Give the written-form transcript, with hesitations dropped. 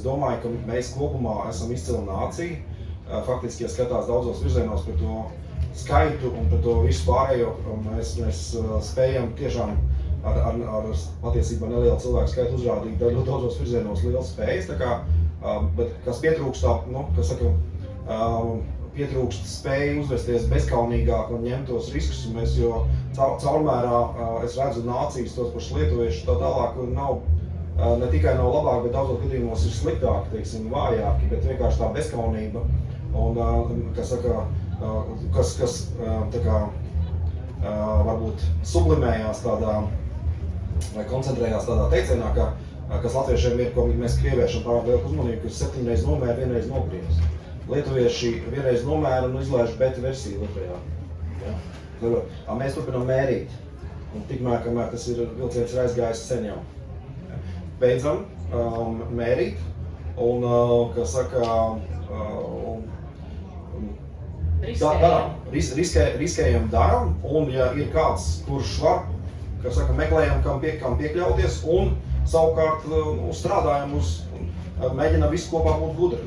Es domāju, ka mēs kopumā esam izcila nācija. Faktiski, ja skatās daudzos virzienos par to skaitu un par to visu pārējo, mēs spējam tiešām ar patiesībā nelielu cilvēku skaitu uzrādīt daudzos virzienos liels spējas. Bet kas pietrūkst, pietrūkst spēja uzvesties bezkaunīgāk un ņemt tos riskus, jo caurmērā es redzu nācijas, tos pašus lietuviešus tā tālāk, kur nav ne tikai nav labāk, bet daudzos gadījumos ir sliktāki, teiksim, vājāki, bet vienkārši tā bezkaunība un, kas varbūt sublimējās tādā vai koncentrējās tādā teicienā, kas latviešiem ir, ko mēs krieviešiem pārāk lielu uzmanību, ka 7 reizes nomēra, 1 reizi nogriezt. Lietuvieši 1 reizi nomēra un izlaiž beta versiju Latvijā. Ja? Mēs turpinām mērīt, un tikmēr, kamēr tas vilciens ir aizgājis sen jau. Ja? Beidzam mērīt, un, riskējam daram, un ja ir kāds, kurš var, meklējam, kam piekļauties, un savukārt strādājam mēģinam visu kopā būt gudri.